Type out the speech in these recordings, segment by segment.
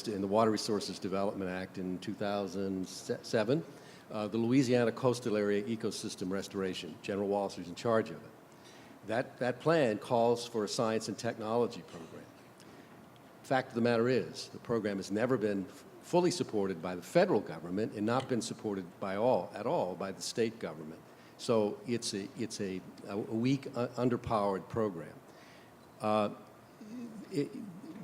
in the Water Resources Development Act in 2007, the Louisiana Coastal Area Ecosystem Restoration. General Walsh is in charge of it. That plan calls for a science and technology program. Fact of the matter is, the program has never been fully supported by the federal government and not been supported at all by the state government. So it's a weak, underpowered program.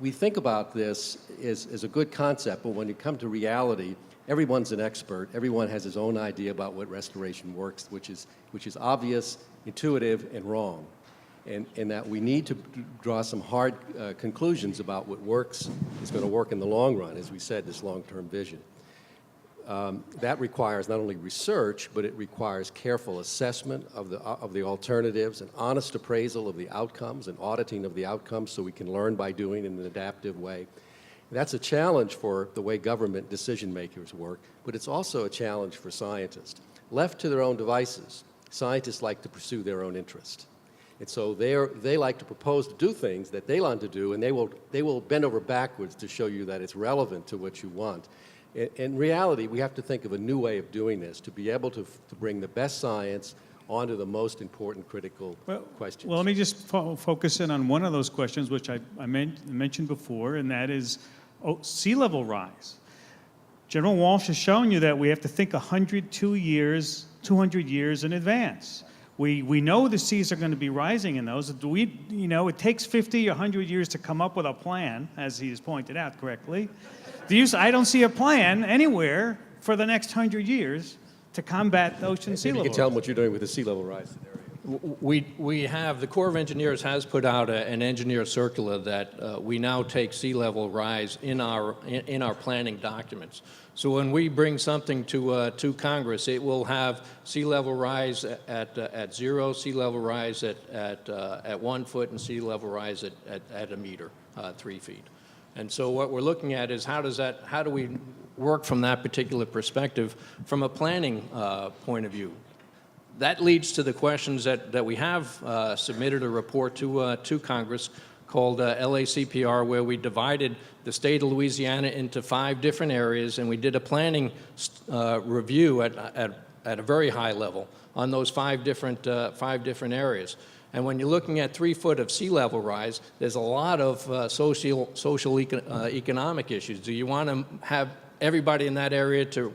We think about this as a good concept, but when you come to reality, everyone's an expert. Everyone has his own idea about what restoration works, which is obvious, intuitive, and wrong. And that we need to draw some hard conclusions about what works, is going to work in the long run, as we said, this long-term vision. That requires not only research, but it requires careful assessment of the alternatives, and honest appraisal of the outcomes, and auditing of the outcomes so we can learn by doing in an adaptive way. That's a challenge for the way government decision makers work, but it's also a challenge for scientists. Left to their own devices, scientists like to pursue their own interest. And so they like to propose to do things that they want to do, and they will bend over backwards to show you that it's relevant to what you want. In reality, we have to think of a new way of doing this to be able to bring the best science onto the most important critical questions. Well, let me just focus in on one of those questions, which I mentioned before, and that is sea level rise. General Walsh has shown you that we have to think 200 years in advance. We know the seas are going to be rising in those. It takes 50 or 100 years to come up with a plan, as he has pointed out correctly. I don't see a plan anywhere for the next 100 years to combat the ocean sea level rise. You can tell them what you're doing with the sea level rise scenario. We have, the Corps of Engineers has put out an engineer circular that we now take sea level rise in our planning documents. So when we bring something to Congress, it will have sea level rise at 0, sea level rise at 1 foot, and sea level rise at a meter, 3 feet. And so what we're looking at is how do we work from that particular perspective from a planning point of view. That leads to the questions that we have submitted a report to Congress called LACPR, where we divided the state of Louisiana into 5 different areas, and we did a planning review at a very high level on those 5 different areas. And when you're looking at 3 foot of sea level rise, there's a lot of social economic issues. Do you want to have everybody in that area to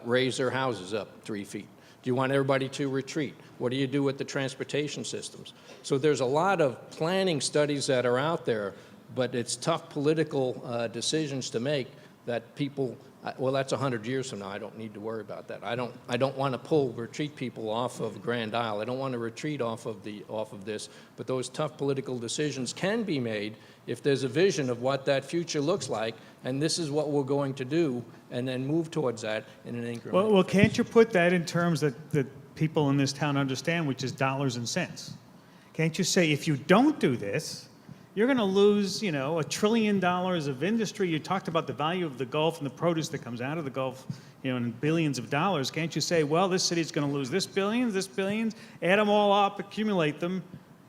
raise their houses up 3 feet? Do you want everybody to retreat? What do you do with the transportation systems? So there's a lot of planning studies that are out there, but it's tough political decisions to make that people, well, that's 100 years from now. I don't need to worry about that. I don't want to retreat people off of Grand Isle. I don't want to retreat off of this. But those tough political decisions can be made if there's a vision of what that future looks like, and this is what we're going to do, and then move towards that in an increment. Well, can't you put that in terms that people in this town understand, which is dollars and cents? Can't you say, if you don't do this, you're going to lose, $1 trillion of industry. You talked about the value of the Gulf and the produce that comes out of the Gulf, in billions of dollars. Can't you say, well, this city's going to lose this billions, add them all up, accumulate them,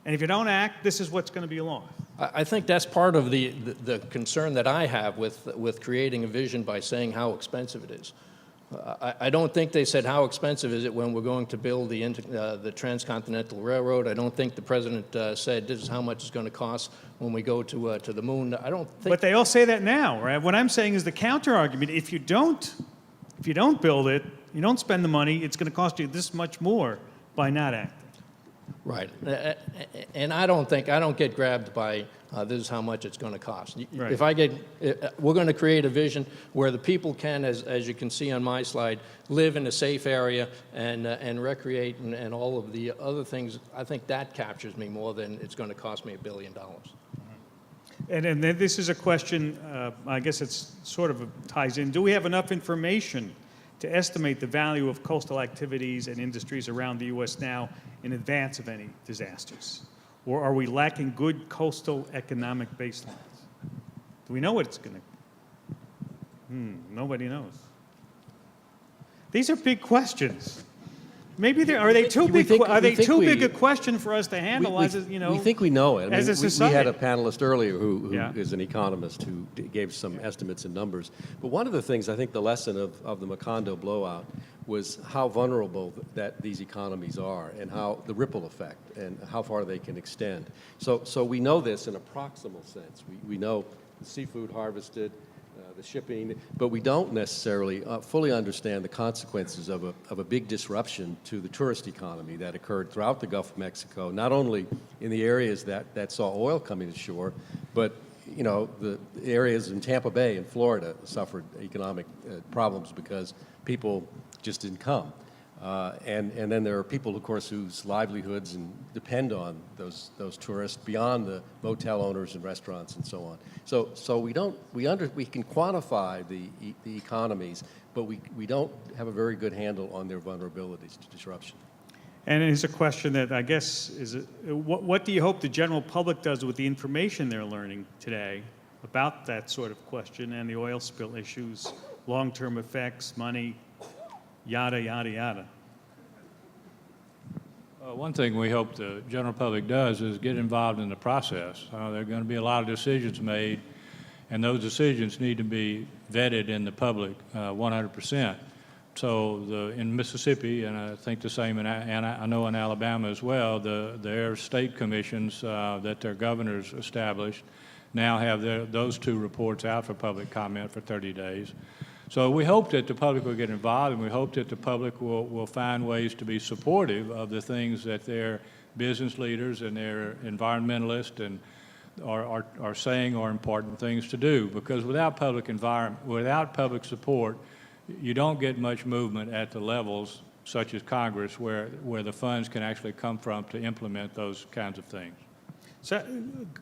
and if you don't act, this is what's going to be lost? I think that's part of the concern that I have with creating a vision by saying how expensive it is. I don't think they said how expensive is it when we're going to build the transcontinental railroad. I don't think the president said this is how much it's going to cost when we go to the moon. I don't think. But they all say that now, right? What I'm saying is the counter argument: if you don't build it, you don't spend the money, it's going to cost you this much more by not acting. Right, and I don't get grabbed by this is how much it's going to cost. Right. We're going to create a vision where the people can, as you can see on my slide, live in a safe area and recreate and all of the other things. I think that captures me more than it's going to cost me $1 billion. And then this is a question, I guess it's sort of ties in. Do we have enough information to estimate the value of coastal activities and industries around the U.S. now in advance of any disasters? Or are we lacking good coastal economic baselines? Do we know what it's going to? Nobody knows. These are big questions. Maybe are they too We big? think- Are we they think too we- big a question for us to handle? As a, We think we know it. I as mean, a we had society. a panelist earlier who Yeah. is an economist who gave some estimates and numbers. But one of the things, I think the lesson of the Macondo blowout was how vulnerable that these economies are and how the ripple effect and how far they can extend. So we know this in a proximal sense. We know the seafood harvested, the shipping, but we don't necessarily fully understand the consequences of a big disruption to the tourist economy that occurred throughout the Gulf of Mexico, not only in the areas that saw oil coming ashore, but you know, the areas in Tampa Bay in Florida suffered economic problems because people just didn't come. And then there are people, of course, whose livelihoods and depend on those tourists beyond the motel owners and restaurants and so on. So we can quantify the economies, but we don't have a very good handle on their vulnerabilities to disruption. And it's a question that I guess is, what do you hope the general public does with the information they're learning today about that sort of question and the oil spill issues, long-term effects, money, yada, yada, yada? One thing we hope the general public does is get involved in the process. There are going to be a lot of decisions made, and those decisions need to be vetted in the public 100%. So in Mississippi, and I think the same, and I know in Alabama as well, their state commissions that their governors established now have those two reports out for public comment for 30 days. So we hope that the public will get involved, and we hope that the public will find ways to be supportive of the things that their business leaders and their environmentalists and are saying are important things to do. Because without public support, you don't get much movement at the levels such as Congress where the funds can actually come from to implement those kinds of things. So,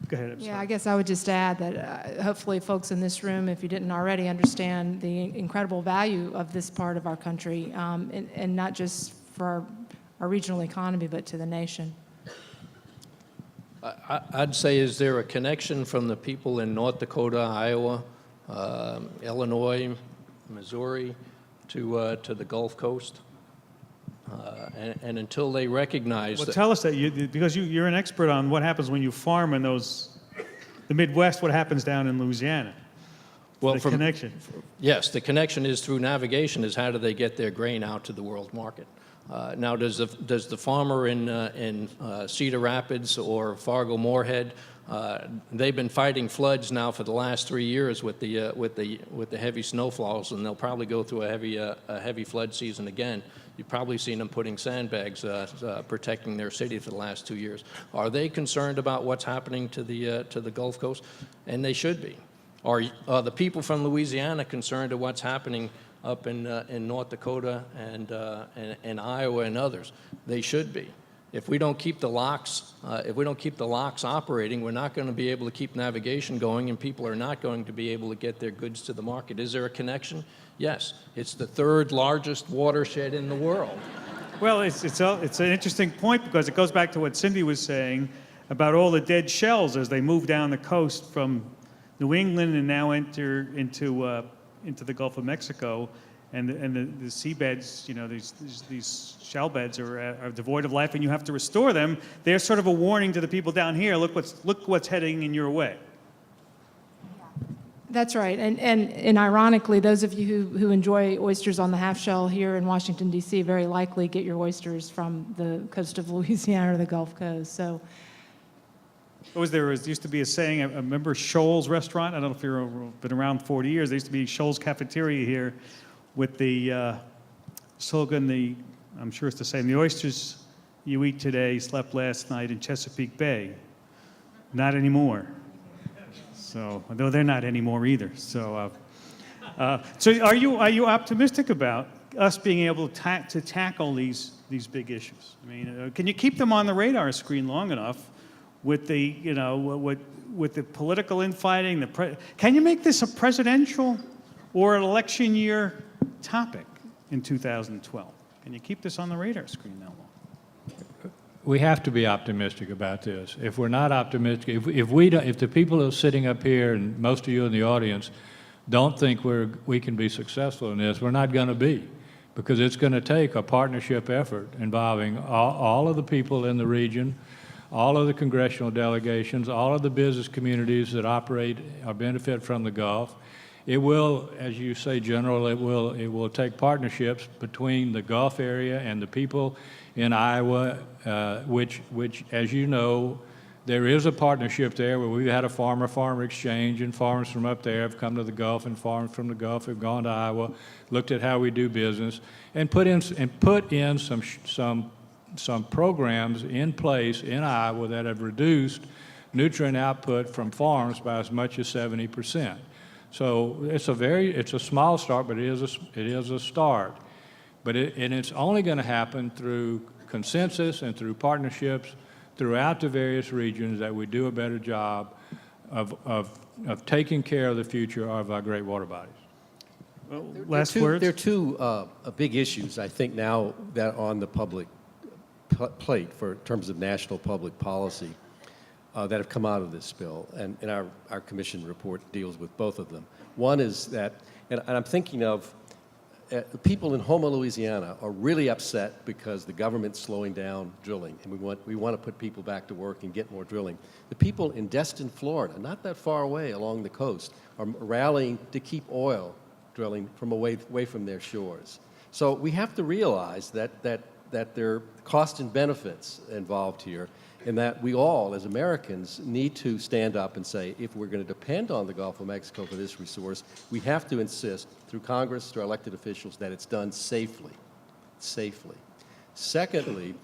go ahead. I'm Yeah, sorry. I guess I would just add that hopefully folks in this room, if you didn't already, understand the incredible value of this part of our country, and not just for our regional economy, but to the nation. I'd say, is there a connection from the people in North Dakota, Iowa, Illinois, Missouri to the Gulf Coast? And until they recognize Well, that, tell us that, because you're an expert on what happens when you farm in the Midwest, what happens down in Louisiana. well, The connection. yes, the connection is through navigation. Is how do they get their grain out to the world market? Now, does the farmer in Cedar Rapids or Fargo-Moorhead? They've been fighting floods now for the last 3 years with the heavy snowfalls, and they'll probably go through a heavy flood season again. You've probably seen them putting sandbags protecting their city for the last 2 years. Are they concerned about what's happening to the Gulf Coast? And they should be. Are the people from Louisiana concerned of what's happening up in North Dakota and Iowa and others? They should be. If we don't keep the locks, operating, we're not going to be able to keep navigation going, and people are not going to be able to get their goods to the market. Is there a connection? Yes. It's the third largest watershed in the world. Well, it's an interesting point because it goes back to what Cindy was saying about all the dead shells as they move down the coast from New England and now enter into the Gulf of Mexico, and the seabeds, you know, these shell beds are devoid of life, and you have to restore them. They're sort of a warning to the people down here. Look what's heading in your way. That's right, and ironically, those of you who enjoy oysters on the half shell here in Washington, D.C., very likely get your oysters from the coast of Louisiana or the Gulf Coast. So, There used to be a saying, I remember Shoals Restaurant, I don't know if you've been around 40 years, there used to be Shoals Cafeteria here with the slogan, I'm sure it's the same, the oysters you eat today slept last night in Chesapeake Bay. Not anymore. So, though they're not anymore either. So are you optimistic about us being able to tackle these big issues? I mean, can you keep them on the radar screen long enough with the with the political infighting? Can you make this a presidential or an election year topic in 2012? Can you keep this on the radar screen that long? We have to be optimistic about this. If we're not optimistic, if the people who are sitting up here and most of you in the audience don't think we can be successful in this, we're not going to be. because it's going to take a partnership effort involving all of the people in the region, all of the congressional delegations, all of the business communities that operate or benefit from the Gulf. It will, as you say, General, it will take partnerships between the Gulf area and the people in Iowa, which, as you know, there is a partnership there where we've had a farmer-farmer exchange, and farmers from up there have come to the Gulf, and farmers from the Gulf have gone to Iowa, looked at how we do business, and put in some programs in place in Iowa that have reduced nutrient output from farms by as much as 70%. So it's a small start, but it is a start. And it's only going to happen through consensus and through partnerships throughout the various regions that we do a better job of taking care of the future of our great water bodies. Well, last There words? are two big issues, I think, now that are on the public plate in terms of national public policy that have come out of this bill, and our commission report deals with both of them. One is that, and I'm thinking of the people in Houma, Louisiana are really upset because the government's slowing down drilling, and we want to put people back to work and get more drilling. The people in Destin, Florida, not that far away along the coast, are rallying to keep oil drilling from away from their shores. So we have to realize that there are costs and benefits involved here, and that we all, as Americans, need to stand up and say, if we're going to depend on the Gulf of Mexico for this resource, we have to insist through Congress, through our elected officials, that it's done safely. Secondly,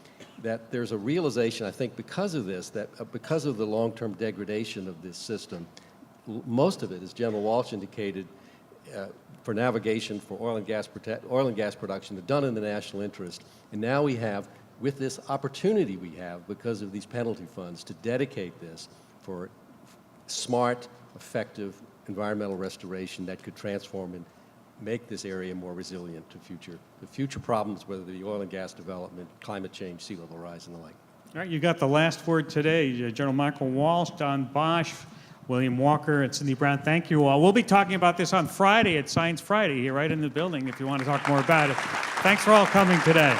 that there's a realization, I think, because of this, that because of the long-term degradation of this system, most of it, as General Walsh indicated, for navigation, for oil and gas production, are done in the national interest. And now we have, with this opportunity we have because of these penalty funds, to dedicate this for smart, effective environmental restoration that could transform and make this area more resilient to future problems, whether the oil and gas development, climate change, sea level rise, and the like. All right, you got the last word today. General Michael Walsh, Don Bosch, William Walker, and Cindy Brown, thank you all. We'll be talking about this on Friday at Science Friday here right in the building if you want to talk more about it. Thanks for all coming today.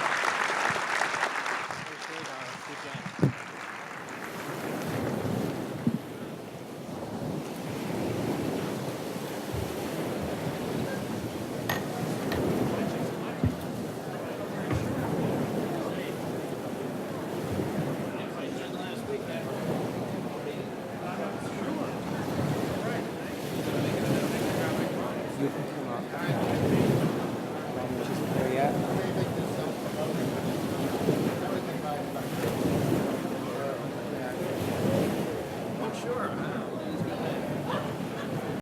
You can